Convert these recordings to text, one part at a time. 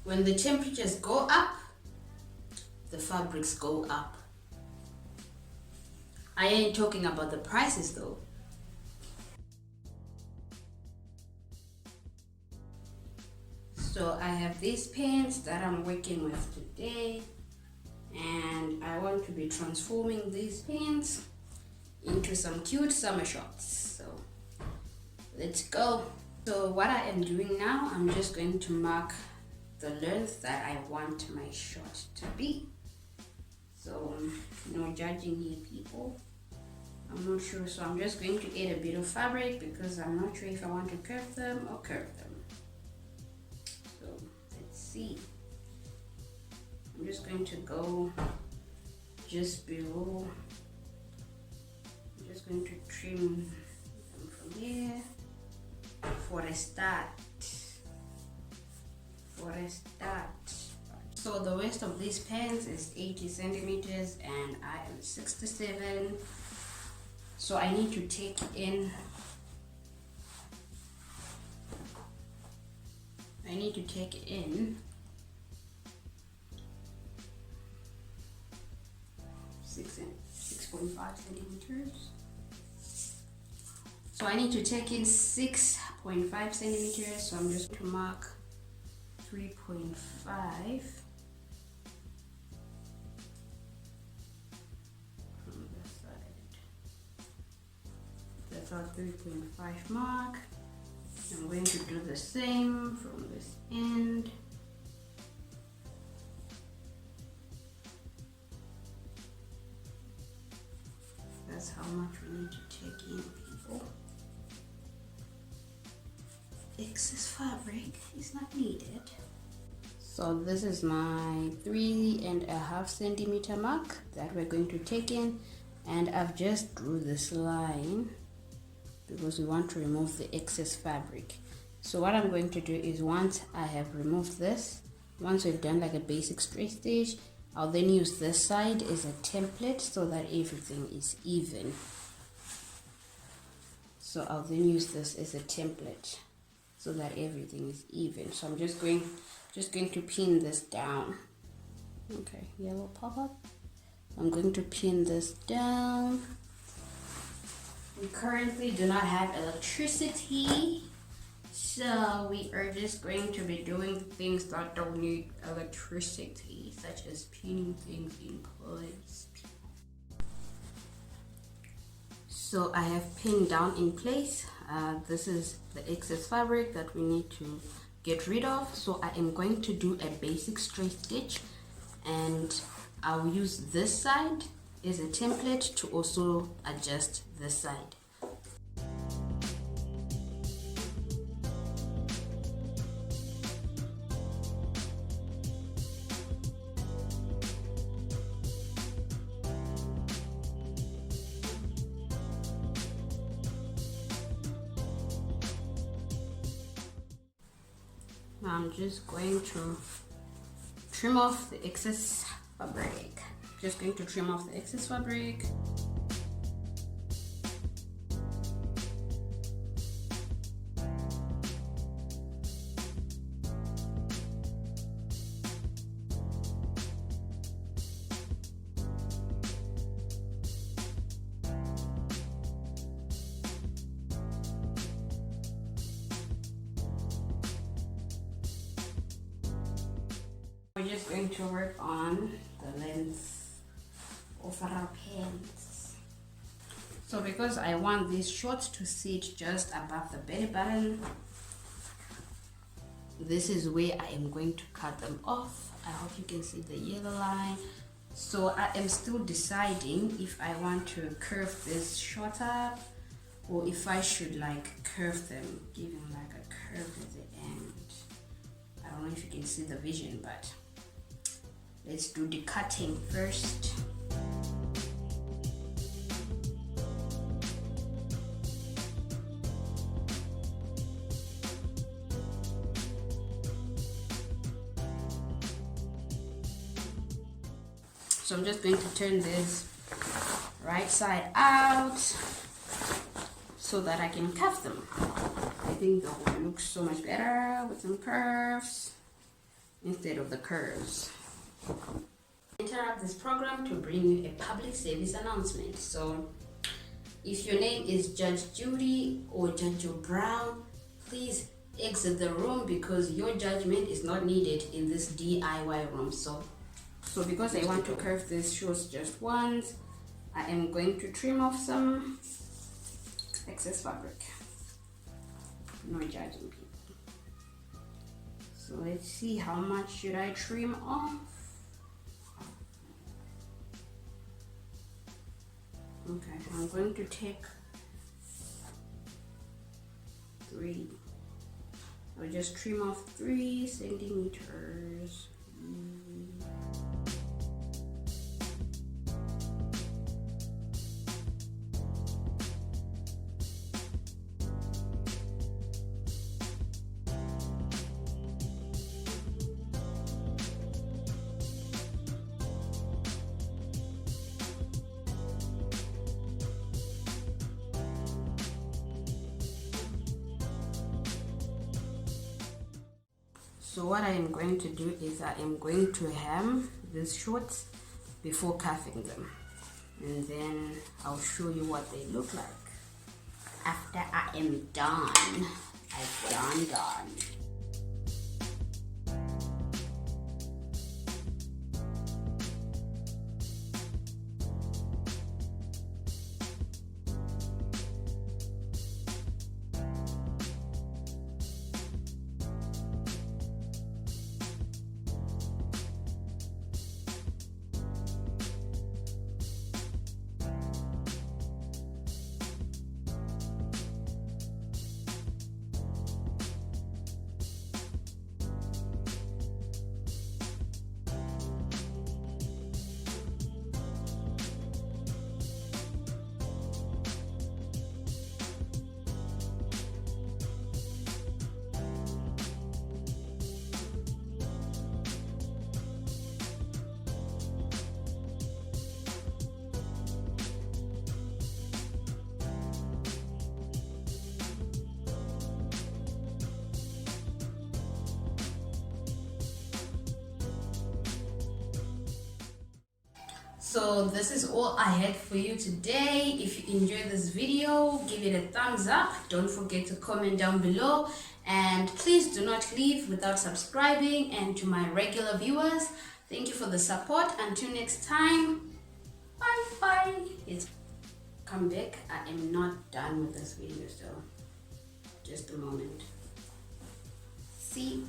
When the temperatures go up, the fabrics go up. I ain't talking about the prices though. So I have these pants that I'm working with today, and I want to be transforming these pants into some cute summer shorts. So let's go. So what I am doing now, I'm just going to mark the length that I want my short to be. So no judging here, people. I'm not sure, so I'm just going to add a bit of fabric because I'm not sure if I want to curve them or curve them. So let's see. I'm just going to go just below. I'm just going to trim them from here for a start. So the waist of these pants is 80 centimeters and I am 67. So I need to take in 6.5 centimeters. So I need to take in 6.5 centimeters. So I'm just going to mark 3.5 from the side. That's our 3.5 mark. I'm going to do the same from this end. That's how much we need to take in, people. Excess fabric is not needed. So this is my 3.5 centimeter mark that we're going to take in, and I've just drew this line because we want to remove the excess fabric. So what I'm going to do is, once I have removed this, once we've done like a basic straight stitch, I'll then use this side as a template so that everything is even. So I'll then use this as a template so that everything is even. So I'm just going to pin this down. Okay, yellow pop up. I'm going to pin this down. We currently do not have electricity, so we are just going to be doing things that don't need electricity, such as pinning things in place. So I have pinned down in place. This is the excess fabric that we need to get rid of. So I am going to do a basic straight stitch, and I'll use this side as a template to also adjust this side. Now I'm just going to trim off the excess fabric. Just going to trim off the excess fabric. We're just going to work on the length of our pants. So because I want these shorts to sit just above the belly button, this is where I am going to cut them off. I hope you can see the yellow line. So I am still deciding if I want to curve this short up or if I should like curve them, giving like a curve at the end. I don't know if you can see the vision, but let's do the cutting first. So I'm just going to turn this right side out so that I can cuff them. I think that will look so much better with some curves. instead of the curves. Interrupt this program to bring you a public service announcement. So if your name is Judge Judy or Judge Joe Brown, please exit the room because your judgment is not needed in this DIY room. So because I want to curve these shorts just once, I am going to trim off some excess fabric. No judging people. So let's see, how much should I trim off? Okay, I'm going to take 3. I'll just trim off 3 centimeters. So what I am going to do is I am going to hem these shorts before cuffing them, and then I'll show you what they look like after I am done. I'm done. So this is all I had for you today. If you enjoyed this video, give it a thumbs up. Don't forget to comment down below, and please do not leave without subscribing. And to my regular viewers, thank you for the support. Until next time, bye. Come back. I am not done with this video, so just a moment. See,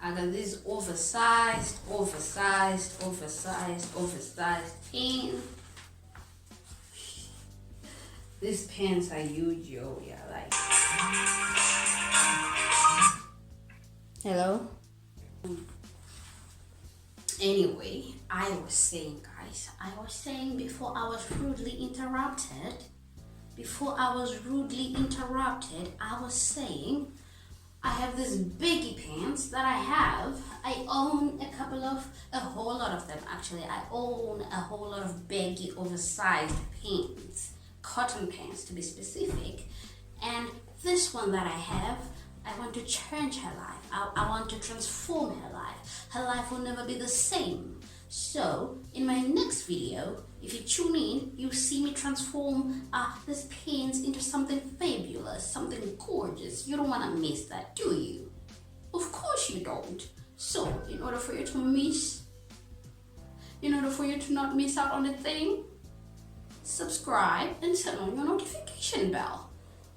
I got these oversized pants. These pants are huge, yo. Yeah, like. Hello? Anyway, I was saying, guys, before I was rudely interrupted, I was saying, I have these baggy pants that I own a whole lot of them actually. I own a whole lot of baggy, oversized pants, cotton pants to be specific. And this one that I have, I want to change her life. I want to transform her life. Her life will never be the same. So in my next video, if you tune in, you'll see me transform these pants into something fabulous, something gorgeous. You don't want to miss that, do you? Of course you don't. So in order for you to not miss out on a thing, subscribe and turn on your notification bell.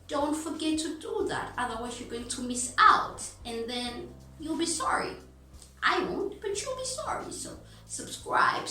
Don't forget to do that, otherwise you're going to miss out and then you'll be sorry. I won't, but you'll be sorry. So subscribe.